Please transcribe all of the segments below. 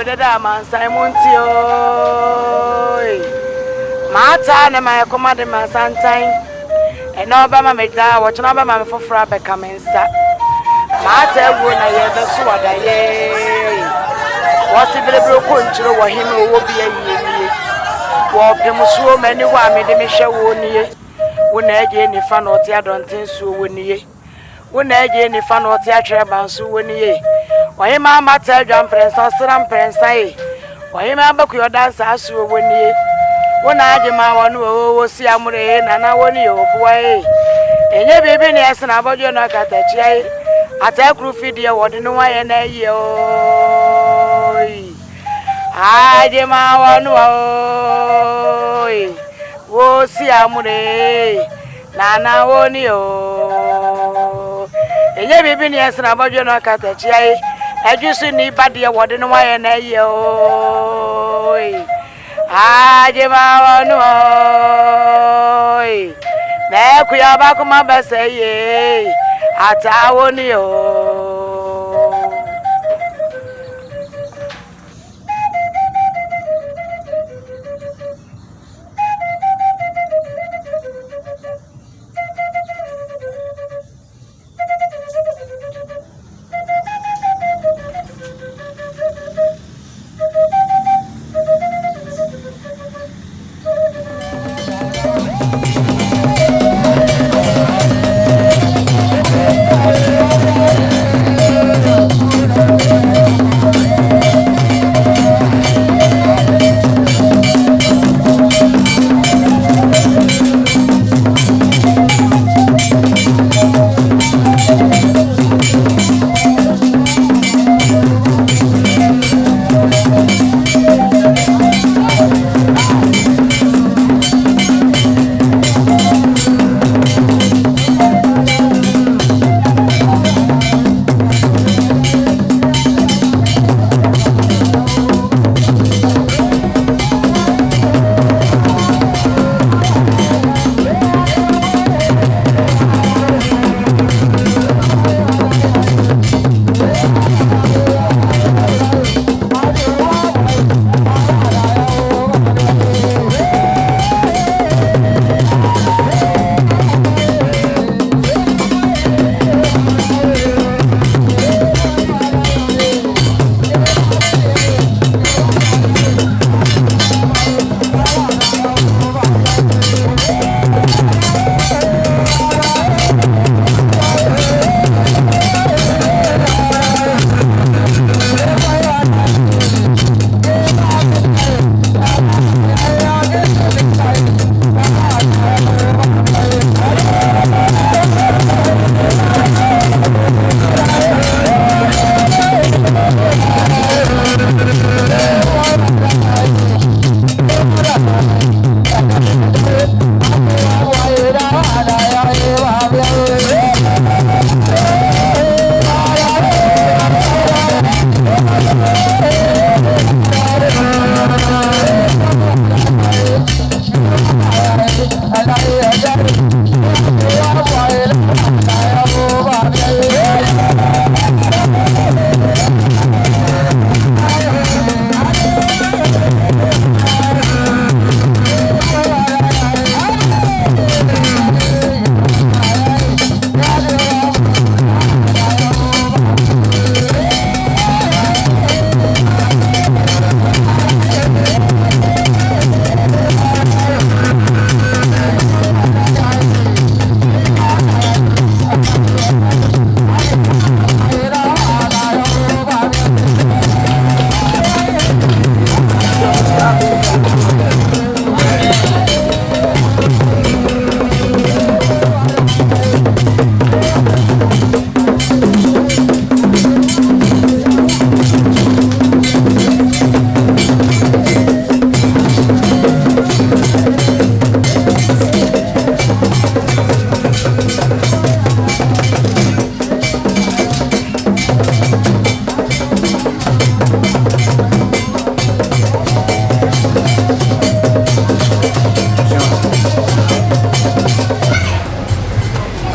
dada man Simonti oi. Mata na my command man santain. And no ba ma meda watch na ba ma fofra be kamensa. Mata wo na ye be so wada ye. Wasi bele ko nchiro wo hinu wo bia yie. Wo pemusuo mani wa me de me hwe wo nie. Wo na age ni fa no te adonten suo wo nie. Wo na age ni fa no te atwere banso wo nie. Oye ma mata adwan prensa sram prensa e. Oye ma baku yo dansa asuo wo nie. Wo na age ma wo no wo si amure na na wo ni obuwa e. Enye bibi ni ese na bojo no katachi e. Ata kru fidie wo de no wa ye na ye oi. Age ma wo no oi. Wo si amure na na wo ni o. Enye bibi ni ese na bojo no katachi e. Ejusu ni badie wo de no wa ye na ye oi. Aje ma wonu oi. Na kuya ba kuma beseye. Attaa woni o.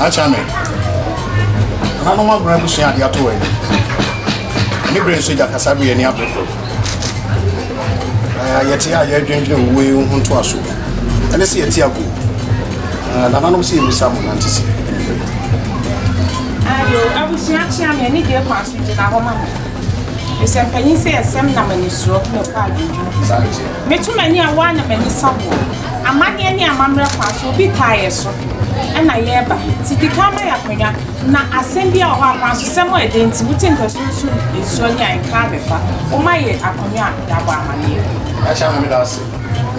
Chame. Mama brand busia dia to we. Ni brand so ja kasabi ni abro. yet I didn't way on to us. And I see a tiago. And I don't see someone Auntie. I was actually any dear pass with our home. It's a penny say a seminar in his rock, no problem. Me too many are one and many someone. A man any a mamma pass will be tired so. And I ever see the camera up now. Assembly or pass somewhere against within the soon is Sonia and Cardiff. Oh, my yet upon your Dabamani. I shall have us.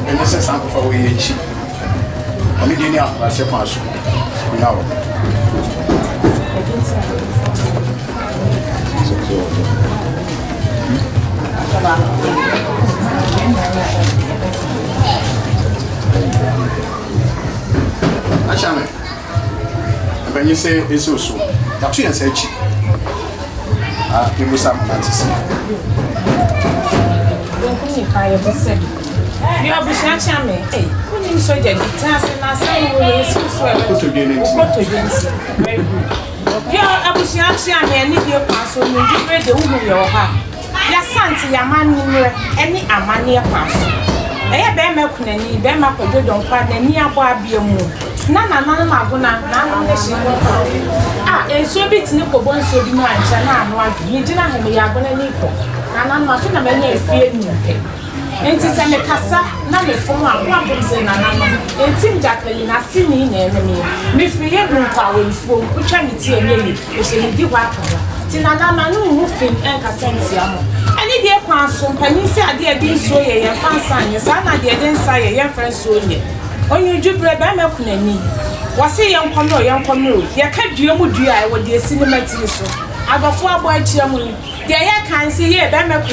And this is something for we cheap. Only dinner, I shall pass. Now. Achame. When you say it's also, that's what you say. People some fantasy. You are Achame. Hey, when you saw the guitars and I say, very good. You are Achame, and if you pass on, you read the woman your heart. Your son to your man, any amania pass. I bear my kunani, bear my could don't find any abia moon. Nana, Maguna, Nana, and so be to Nico Bon so be mine, and I'm you didn't have me, I'm going to Nico. And I'm not in a many fear me. And it's a Casa, Nana from one person, and I'm Tim Jacqueline, I see me in enemy. Miss William Power is full, which I'm here nearly, which is the weapon. Tinana, no moving and Cassensiamo. Any dear Quanson, Penny said, dear, didn't so ye, your fancy, your son, I didn't say, your friend so ye. When you do bread by milk, was a young condo, young condo, you can't do I would the cinema so. I got 4 boy children. The air can see here by milk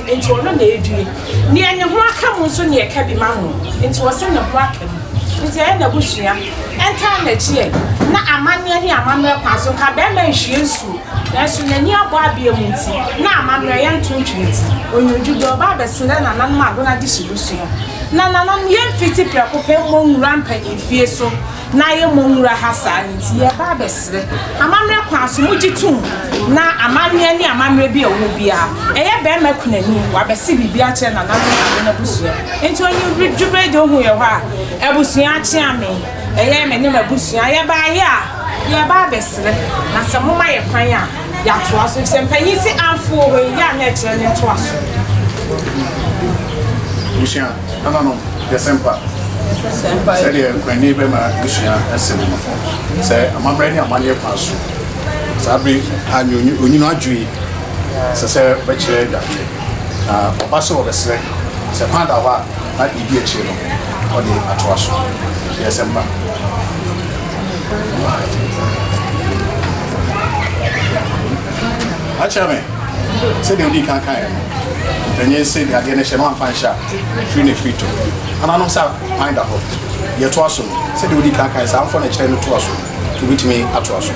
into another day. Near your come so near Cabby Mamma, into a son of Rackham. It's the end of Bushia, and time the cheer. Not a man near a mamma pass on Cabana, she is so. That's when near Barbie Minty. Now, Mamma, young 2 trees. When you do your barber, so then I'm not going to distribution. Nana, young 50 people moon rampant in fear so. Naya Mungra Hassan, ye barbers. A mamma pass Mujitum. Now a man nearly a man will be a wubia. A bear Macunani, Wabasi Biachan and another Busia. And when you rejuvenate who you are, a Busia Chami, a yam and never Busia, I buy ya barbers. Now some of my prayer. That was with some penny and 4 way young nature and twas. Lucian, I don't know, the Semper. Said my neighbor, Lucian, and Seven. Say, I'm ready, I'm money pass. Sabri, and you know, Jui, Sir, but you pass over the sled. Say, Panda, might be a chill or the Atwas. Yes, Emma. Achame, said you can't then you say that the national fan shop, free to. And I don't find out. Your twasso, said you can't carry some for a channel to us to meet me at us.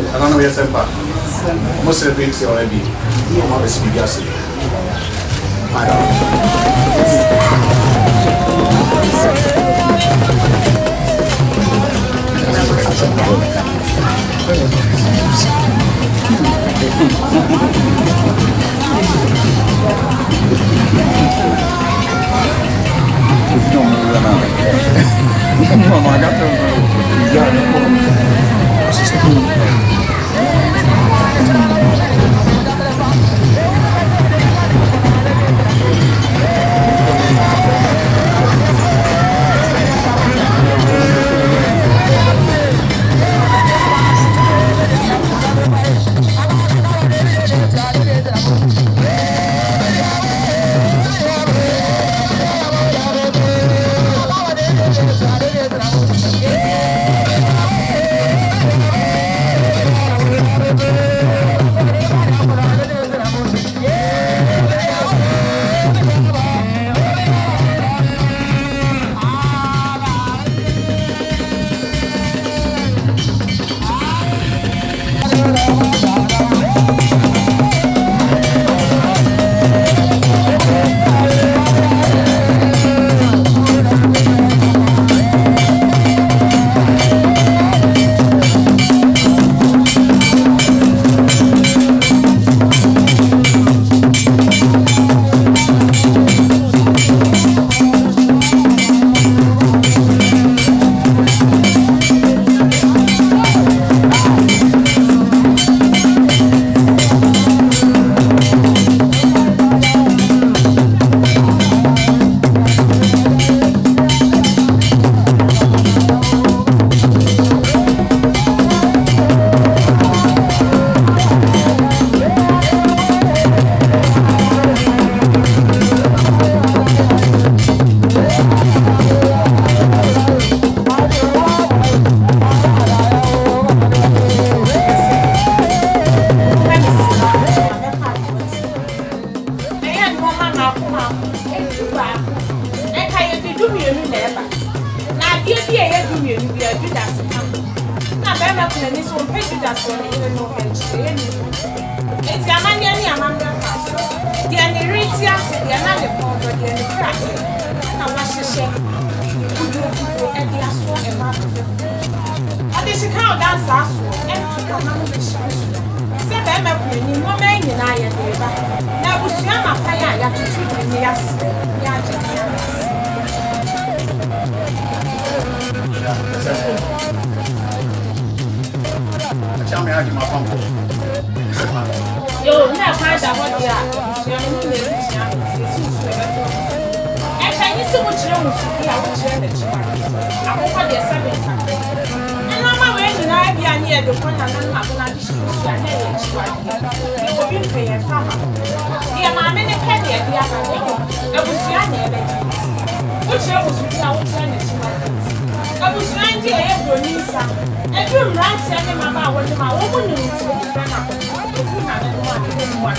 I don't know your temper. Most of the things you already I'm obviously guessing. I bɛrima kuna ni so mpɛtu da so ne yɛ no ɛnkyerɛ ni enti amanya ni amanya paso deɛ ne riti ase deɛ na ne pɔdɔ deɛ ne krake na wahyehyɛ kudu ɛde aso ɛma afɛ ade sika o dansa aso ɛntu kama no bɛhyɛ so sɛ bɛrima kuna ni mo mɛ nyinaa yɛ de ba na abusua ma pa ya ya tutu ni ya se ya agye ni ya Chame aje mapambo. Yo, na kwa da ho dia. Yo no ne tia. E ka ni se mo kire mo su dia wo kire na kire. Akoko de 7. Ana ma we ni na bia ni e de ko na na ma na di shi ya na e kire. Ni obi pe ye fa ma. Dia ma me ne pe de dia na de. E bu su ya na e be. Wo kire mo su dia wo kire na kire. Abusua ndi e bronisa edum ranks ene mama a wode ma wo mu ni nti na na ko na na mo a de mo a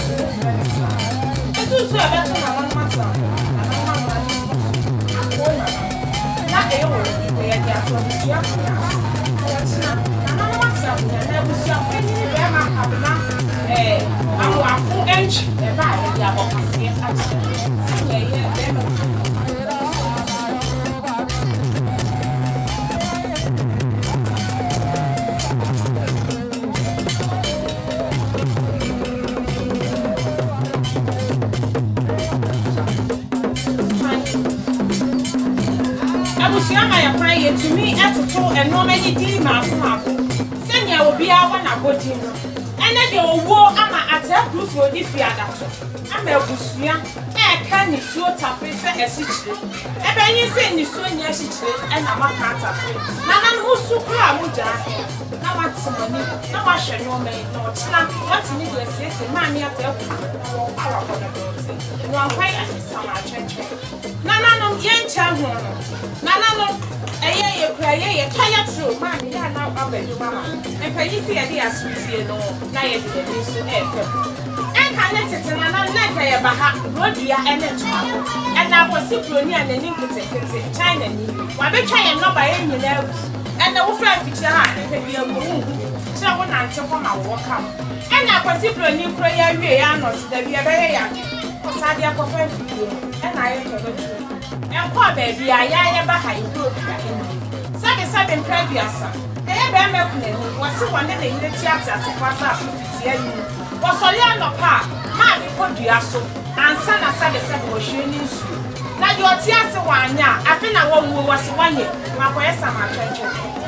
esu so e beto na one matter na na mama na e wo e ya dia so abusua na na matter na abusua eni be ma abuna awo ako enchi e ba e dia bo kase ati e ye be ma Abusiama ya kwan ye tumi etoto enoma yi di maako senya obi awa na bodi no ene de owo ama Attaa proof odi fi adato ama abusua ka ni suo tafe se esichire ebe yin se ni suo nya esichire ena maka tafe na na no su kura muja na watimani na wahwe no me no tena watini de sese ma mi Attaa ku awa ko na boti no akwai asama atwetwe na no yencha ho na no ye kura ye kaya tro ma mi ya na abadu mama e pa yi se ye de asutie no na ye de de so connected na na ya baha rodia ene twa na kwasi proni anani kete China ni wa betwa ye no ba ye nyina ene wo fra ficha ha e bi agu se wo na nte ko ma wo kam na kwasi proni pro ya wie ya no se da bi e be ya ko sa dia ko fa fi na ye to do ko ba bi ya baha yi ko sabe previous e be me ku ne wo se wo ne ne yire theater se kwa sa fitia yi Wasolia no pa ma bi ko dua so ansa na sabe wo hwe ni nsu na de oti ase wanya afi na wo wuo wase wanye makoye sama atwenche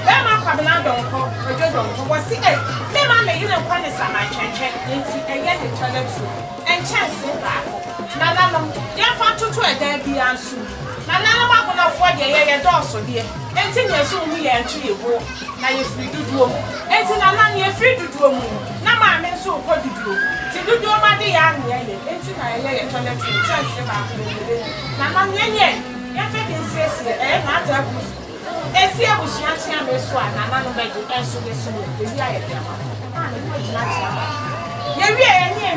be ma Kwabena donko ojodo wasi me ma me yire kwa ne sama atwenche nti eye de toilet en chance ba na no ya fa tutu e da bi ansu na ma ko na fo de ye doso de enti ne so mu ye ntu yebo na ye free duduo enti na ye free duduo mu na ma me so ko duduo ti duduo ma de ya ne ye enti na ye toilet chance ba na nyenye ya fe bin sesi na Attaa ku esi abusia tia me so na no be de enso de so de bi aye de ma na me ko jina tia ye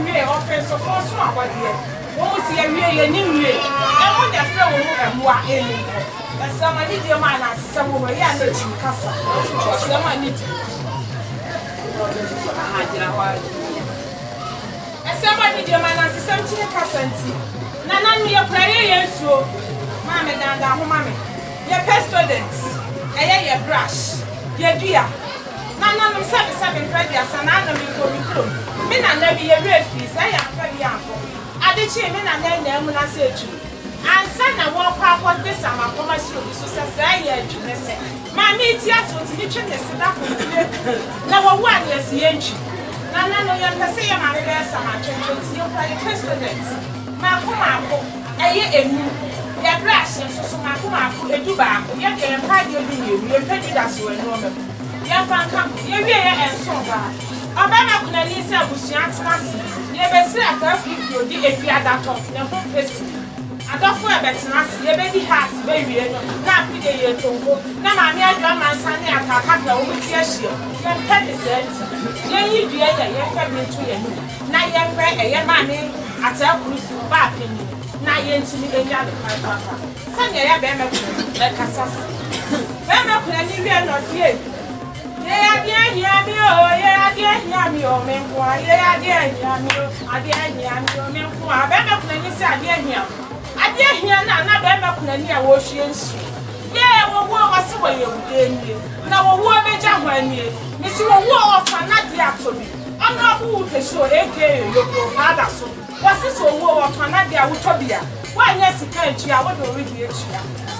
wie ye office so for so abode wo si ye wie ye ni wie e mo de fe wo mu emua eni sama ni de ma na sama wo ya na chi kasa sama ni de ajira wa sama ni de ma na sama chi kasa nti na no ye prayer yesuo ma me danda ho ma me ye students ye brush ye dua na no sabe prayer sana na me ko me na bi ye refi say ya fa bi afọ adechi me na mu na se etu ansa na wo kwa de sama koma si obi so say ya adwune se ma me ti aso ti ni twe ne se da ko na wo wa ne se ye nchi na no ye pese ye ma be sama twe ti ye kwa students ma ko eye enu ya brush so ma ko edu ba ko ye ke pa de bi ye pedu da so enu me ya fa nka ye wie ye enso ba Obama kuna ni se abusua atmasi ye be se Attaa fi di efi adato ne ho pesi adofo e betinasi ye be di house be wie no na fi de ye tonko na ma mi adwa mansa ne akaka ka wo ti ahie ye pedi senti ye yi dua ye fa bi ntu ye na ye mpe ye ma ni Attaa kurusi ba peni na ye ntimi enya de papa sanya ya be me kuna be kasas be me kuna ni wie no tie ye ya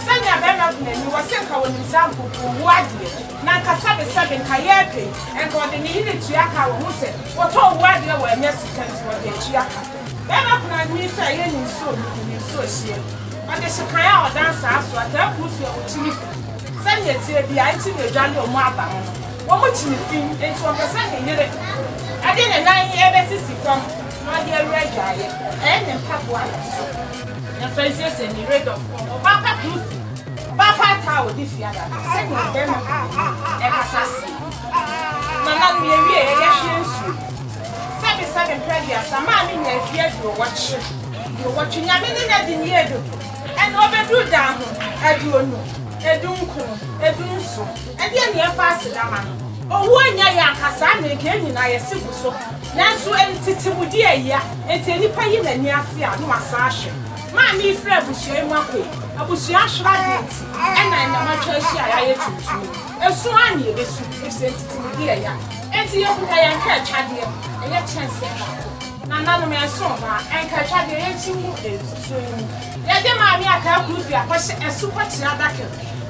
Sanya bema kuneni wasenka wonizampo kuwadi na kasabe sabe nkayepe engode ni hili tuaka wose woto wadi wa emesikanti wadi tuaka bema kunani sa ye ni so hie ade shikaya odansa aso atakufi ochimi sanya tie bia enti ne dwale omo aba wo mo chimi fin enti wo pesa ne yire ade ne nan ebe sisi fam no ade awiajaye ne mpapo aso na fancy ni red of Papa proof Papa Attaa odi fiada say na dem e kasasi mama mi ewie e ya hwensu sabe predia sama mi na fie do watch nyame ni na di nie do en obedu da ho adu onu edu nkunu edu nso e de ne fa asidama owu anya ya kasa na ke nyina ye sibu so nanso entitibudi eya enti nipa yi na ni afi a no asa ahwe ma mi frɛ busuo mu akɔ abusuo ahwradent ɛna na matwa ahyi a yɛayɛ tuntum esu ani ebesu efsentiti de ya enti yɛ kuta yɛn ka atwadeɛ ɛyɛ chance na nanom ɛso ba ɛnka atwadeɛ yɛnti mu esuo mu yɛde ma mi aka kurufi akɔhyɛ esu kɔkye adaka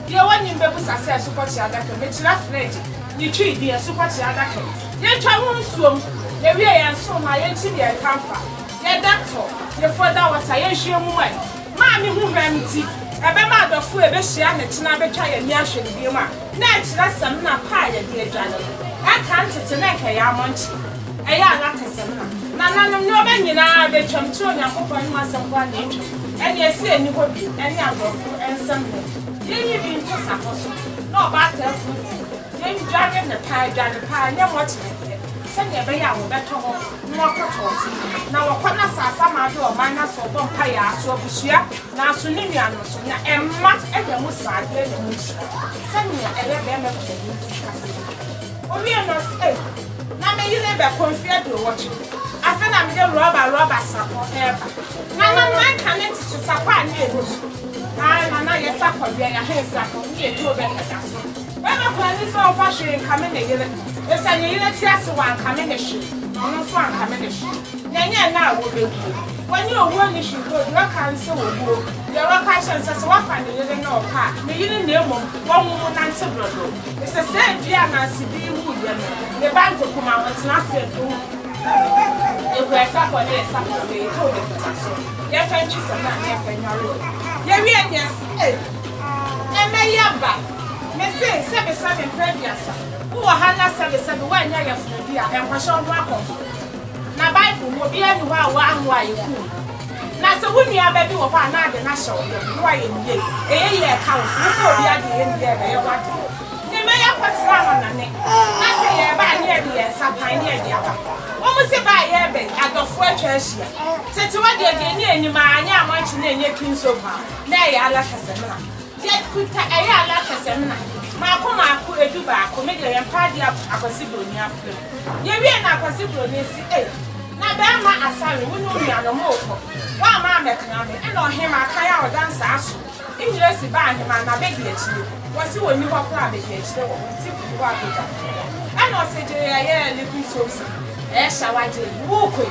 deɛ wɔnyim bebusa sɛ esu kɔkye adaka mekyira fridge ni twi deɛ esu kɔkye adaka yɛtwa ho nsuom yɛwie yɛn so ma yɛnti deɛ kamfa ye doctor ye further water ye hwe mu ai ma mi hu hwamti ebe ma adofo ebe hia ne tena betwa ye ni ahwe bi ma na akira sam na pa ye de adwale aka ntete na ka ya monchi eya ala tesem na nanom no be nyina be twamtro Nyankopɔn no asem kwa na etwa ene esi eni ho bi ene adofo ensem ne ye yi bi nto sakoso na oba ta fu ye dwale ne pa nye mo tene sɛnea ɛbɛyɛ a wɔbɛtɔ hɔ na wɔkɔtɔ na wɔkɔna sasa ma de ɔman na so bɔ mpa ya so abusua na so ne nua no so na ɛmma ɛda mu saade ne mu sɛnea ɛyɛ bɛmɛ kɔ ne kase owie no na me yire bɛ konfia do wɔkye afa na me de rɔba sapɔ ɛba na man ka ne tete sapɔ a ne ɛdo na yɛ sapɔ bia ya he sapɔ ne ɛdo bɛ kɛda so bɛmɛ kɔ ne sɛ ɔfa hwee kame ne yire esa ne yire tiase wan kame ne hwe ono so an kame ne hwe nyenye na wo beku wani owo ni hwe do do kan se owo de wa ka hye nse se wa fa ne yire na oka ne yire na emom wo mu na nte brodo esa se dua na sibi hu ye no ne bank kuma wotena se do e ko esa ko ne esa ko de to de so ye fa nchi se na ye fa nyaro ye wi anyas emeyaba me se be previous who hana sabe wanya ya fudi a enkwasho no akofo na bible mo bia ni wa anwo ayeku na se wuni ababi wo pa na ade na hye wo no aye nie ye ka wo so obi ade ye nie ye wade ni me ya kwatira no na ne na se ye ba ne ade ye sapan ne ade aba wo mo se ba ye be adofo atwa ahia tete wade ade ni enima anya amanchi na enye kinso pa na ye ala kasemna ye kuta ye ala kasemna Mako edu ba ko me de yem padi akwasi broni afre ye wie na akwasi broni si na ba ma asare wonu nua no moko wa ma mekana me e no hema kan ya odansa aso imire si ba hema na be di echi wo si woni ho kra be di echi wo ti fu wa abuja e no se je ye liquid soap shawaje wo ko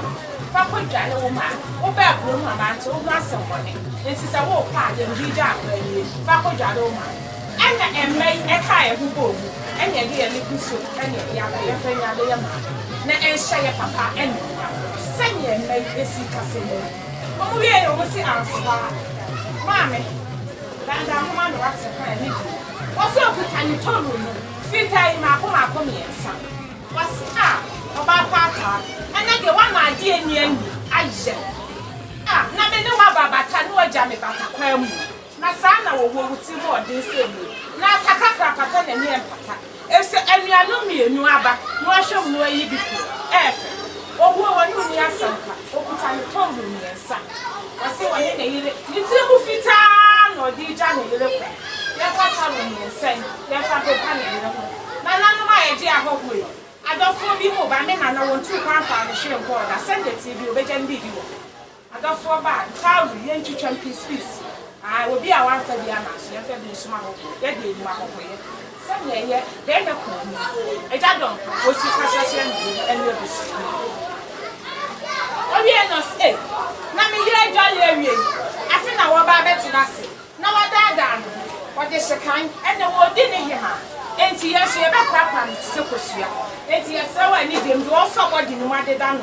fa ko dwale wo ma wo ba bro ma ma to wo asem woni enti se wo pa de ndi ja akwa ni fa ko dwale wo ma ena emmei eka ehubo enya de liquid soap enya ya fanya de ya ma na enhya ye papa enya senya emmei esi kase mo mo wie yo mo si anfa mame banda mama no wase kan ni wo so okutani tolu no fitai ma ko me ensa wase Obaapani ena de wa na ade eni ayye na me ne wa babata ne oja me bata kwa mu na sana wo wuti mo de semu na takakra pata na ni empata ese anuanu mienu aba no ahwem no ayi biku efe owo wonu ni asanka okuta ni tongu ni ensa wase woni na yire nti mu fita no di ja no yire kwa ya fata no ni ensa ya fata pa na yire kwa na nanu ma ye di a hopefully. I don't feel be more by men and I want to come from the shame board. I send the TV over and video. I don't feel bad. Tell me, you to champion peace. I will be a one for the Amas. You have to be smart. That did my way. Some year, then a cool. I don't know. Was you and you'll be sick. Oh, yeah, no, stay. Now, me here, Jolly. I think I will buy better than I now I died. What is the kind? And the word didn't hear her. And yes, you have a crap and Sukusia. And yes, so I need him to also what you wanted done.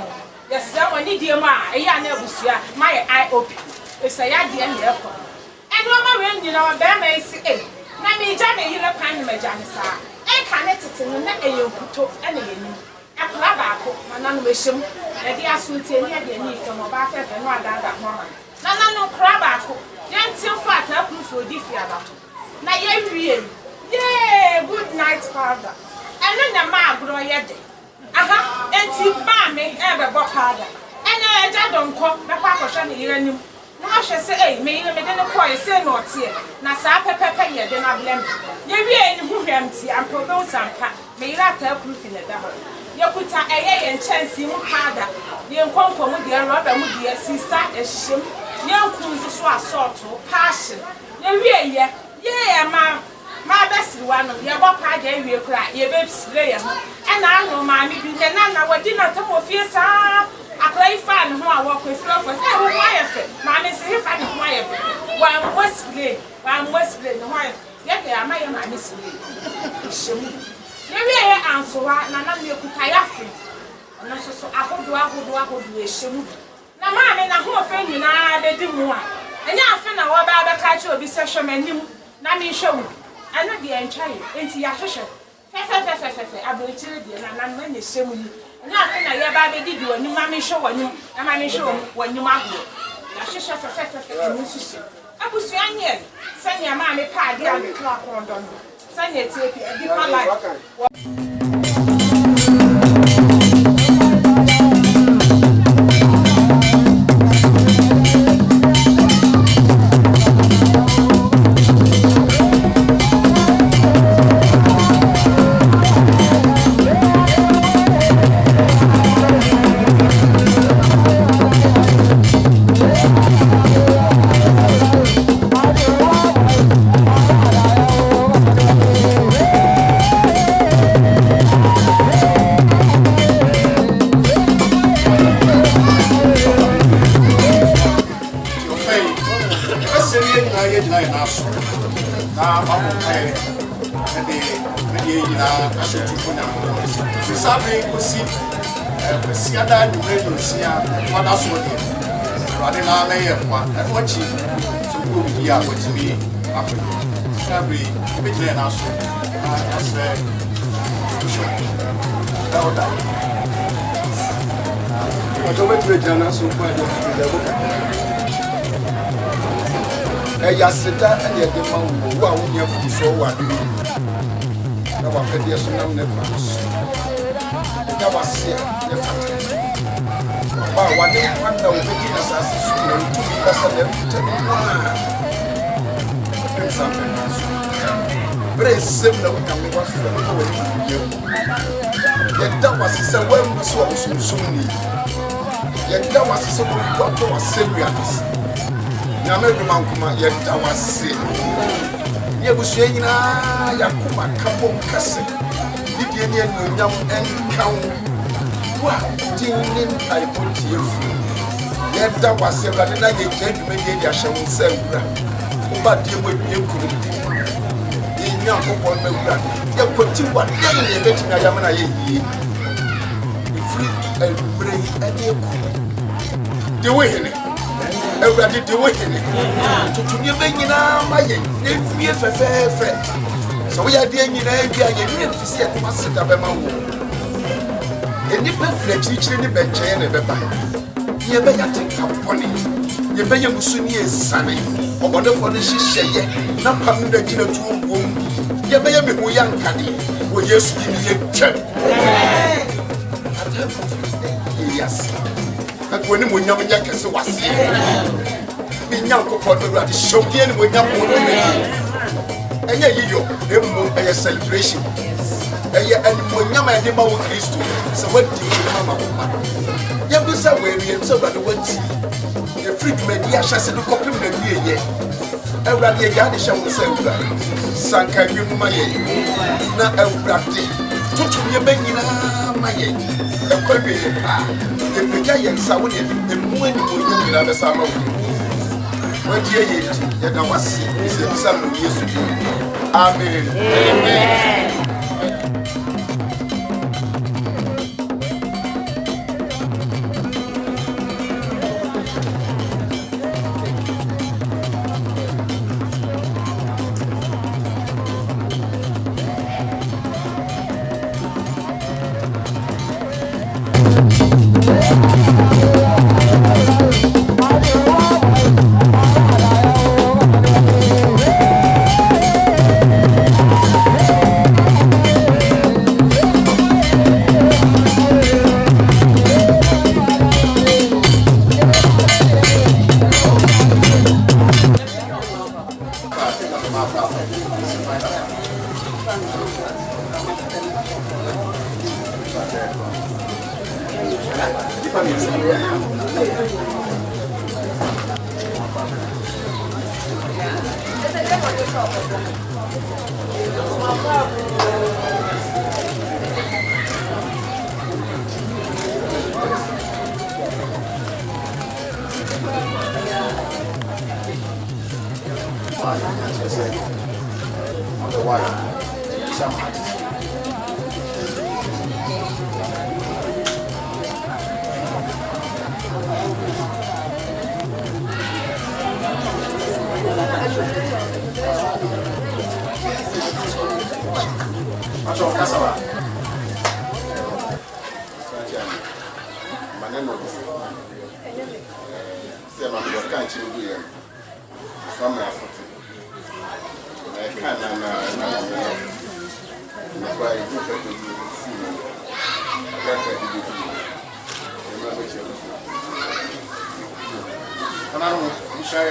Yes, so I need him. I never see my eye open. It's a idea in the airport. And Roma ring, you know, there may say, Nammy Jammy, you look kind of a Janissa. I can't let it in the neck and you put any in a clabaco, and none wish him. And the assumption here they need from about it and one that moment. No, crabaco. Young till fat up for diffia. Now, yeah, yeah, good night, father. And then the man grow yet. Aha, and see, mammy, ever bought harder. And I don't come, the papa shall hear you. Now, she say, me, you made a quiet say no tear. Now, Sapa Pepper, you did not blame. You really who empty and produce some cat. May not help proof in the double. You put a and chance you harder. You come from with your rubber with your sister and shim. Young cruises was sort of passion. You really, yeah, my best one of your papa gave you cry, your baby's layer. And I know, mammy, you can not did not come of your son. I play fun who I walk with lovers. I will wire it. Mammy say if I wire it. One was play, the wife. Yet they are my miss. You really answer, and I'm your cutayafi. And also, so I would do a shim. Now, mammy, and a whole friend, you know, they do more. And now, friend, I will buy the catch of this session and you. Nami show. I know the entire into your session. I will tell you, and I'm going to say you. And nothing I ever did you, and you mammy show when you, and mammy show when you mark you. I should have I was young yet. Send your mammy party and the clock on done. Send it to a deeper life. Yasita and the man who are here for so what no one can hear some never see the fact. But one day, one day, we begin as a school to be as a little very similar we can make us feel. Yet that was a well so soon. Yet that was so good to us serious. Nameruman kuma yetta wase ye busuanyina yakuma kapo kase didie ne anunyam enkan wa dinin aipotief yetta wase bade na ye keduma ye dia hyewo sawura uba die modue kuru ye nyankopon mawura ye kwati wa ye ne betina yamana ye yi free every any ku de we hene everybody do it. To be a my so we are doing in a year to see a master of a man. A nipple fletch in the bench and a baby. You better take company. You better Musuni is sunny. Or what for the shisha, not coming the dinner to womb. You better be young candy. Will you see a check? Yes. And when you know when you can see what's here, be young for the show again when you're and you a celebration. and when you might have a Christo, so what do you have? Yabusa, where we are so bad, what the fruit media shall say the copy media. Everybody again shall say, Sanka, you my not a practice. Took me a baby, my a copy. The giant sound and when you know the summer. What year yet? I was some years ago. Amen. Amen.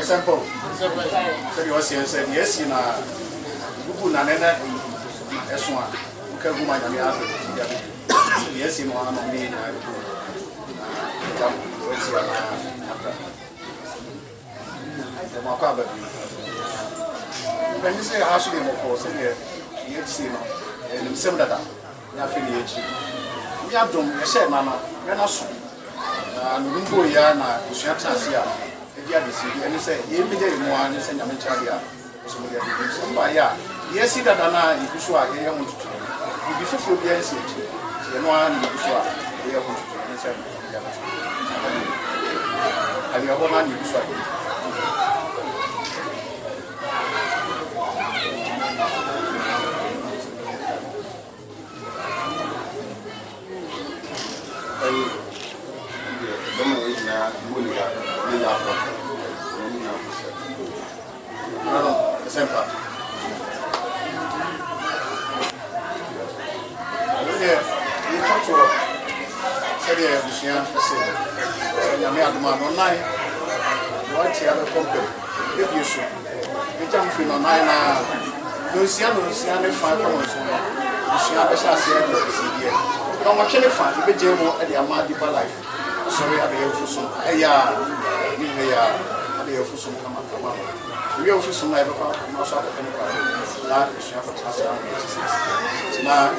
Simple. So you said yes, you know, who Nanena as one. Okay, woman, yes, you know, I'm on me. When you say how should you course here, you see, and similar that you affiliate. We have done a share, Mama, you're not so. And we go here now, you shall here. Adesiedie, and say, you be there one and send a mental. Somebody, yes, see that Anna, if you saw a young one. If you feel yes, you know, and you saw a young one. And you have one you saw. Sorry, I be for some. We have some come up. We have some live about most of the people. That is fantastic. Now,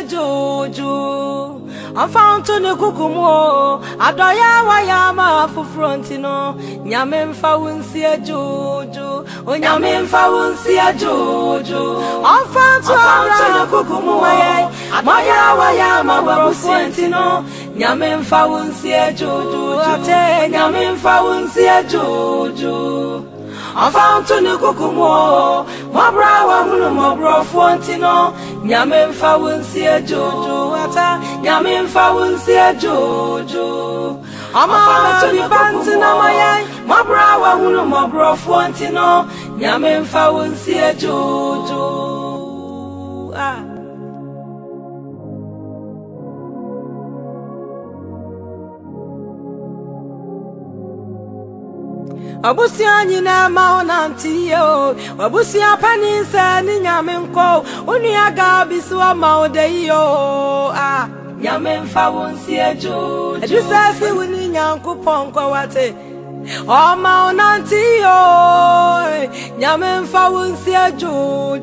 juju. I'm found to the kukumo. Adoya wayama for frontino. Nyamen fawunsi juju. O nyamen fawunsi juju. I'm found to the kukumo. Maya wayama for frontino. Nyamen fawunsi juju. Ate nyamen fawunsi juju. I'm found to the kukumo. My brow, my bro, Fontino. Yamen fawunsi juju. Ata yamen fawunsi juju. I'm found to the bantina, my brow, my bro, Fontino. Yamen fawunsi juju. Ah. Abusia nyina ma Auntie yo abusia pani sa ni nyame nko onu aga bisu ma ode yo nyame mfa wonsi ejo edusase woni nyankopon kwa wate o ma Auntie yo nyame mfa wonsi ejo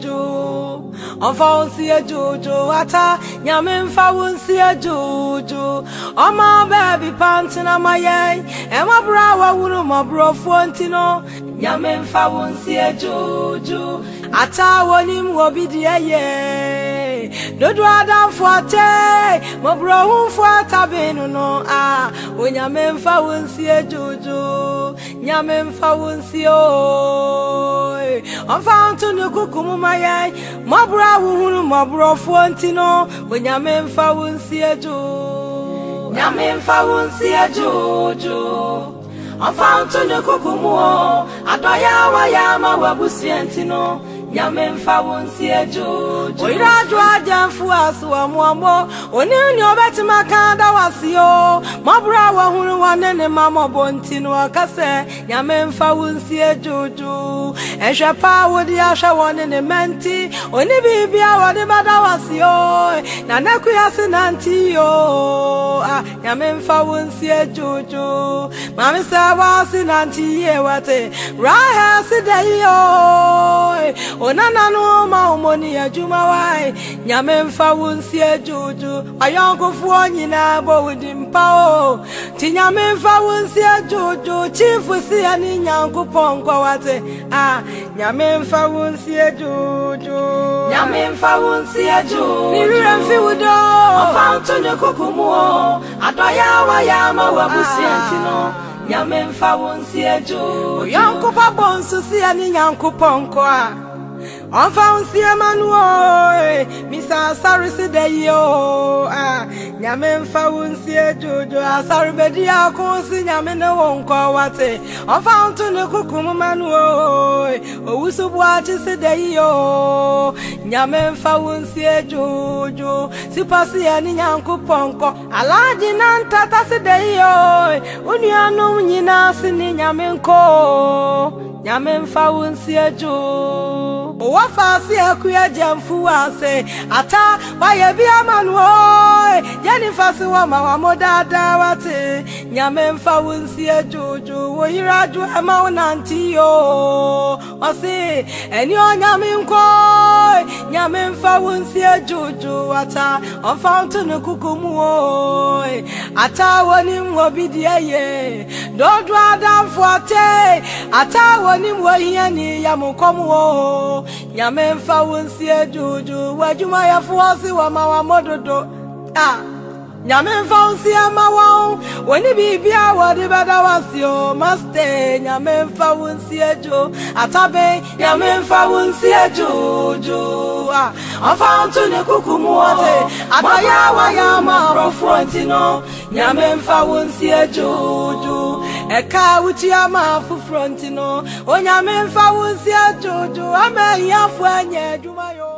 Onfonsi juju ata nyame mfa wonsi juju oma baby pantina maye e ma brawa wunu ma bro fontino nyame mfa wonsi juju ata wonim wobidie ye dodo adam foate ma bro hu foata benu no onyame mfa wonsi juju nyame mfa wonsi o onfantu ne kukumu maye ma Wunu mabro fontino onyame mfa wonsi ejo nyame mfa wonsi ejo afanto ne kokumu adoya wayama wabusientino nyame mfa wonsi ejo oiraju ajamfu aso amuamo oni ni obetima kanda wasio mabra wa hunu wanene mama bontino akase nyame mfa wonsi ejo ehwepa wodi ahwa wonene menti oni bibia wode bada wasio na nakuyase nanti yo nyame mfa wonsi ejo mami wasi nanti ye wate raha sidai yo onana no ma omoni ajuma wai nyame mfa wonsi juju ayonkofu onyina bo wudimpa o ti nyame mfa wonsi juju chifu si ani nyankopon kwa wate nyame mfa wonsi juju nyame mfa wonsi juju niwira mfi wudo afanto ne kokumu adoya wayama wabusiantino nyame mfa wonsi ejo yankopa bonsu si ani nyankopon kwa onfa wonsi manuo misa sarisi de yo nyame mfa wonsi ejo asari bedi akonsi nyame ne wonko wate onfa onto ne kukumu manuo owusu buachi si de yo nyame mfa wonsi ejo sipasi ani nyankopon kwa alaji nantata si de yo unuanu nyina si ni nyame nko nyame mfa wonsi ejo wafasi akuya jamfu wase ata baye bia manuo yani fasi wa mawamo dada wate nyame mfa wonsi ejojo wo hiraju ama Auntie yo wase eni onyame nko nyame mfa wonsi ejojo ata onfanto ne kukumu ata woni mwobidie ye dodo adamfo ate ata woni mwohiani ya mukomu nyame mfa wonsi ejojo wajuma ya fuosi wa mawamododo nyame mfa wonsi amawo woni bibia wode bada wasio master nyame mfa wonsi ejo atabe nyame mfa wonsi ejojo afanto ne kukumu ate adaya wayama profrontino nyame mfa wonsi ejojo eka wuti ama fufrontino onyame mfa wonsi ejojo ama yafu anya adwuma yo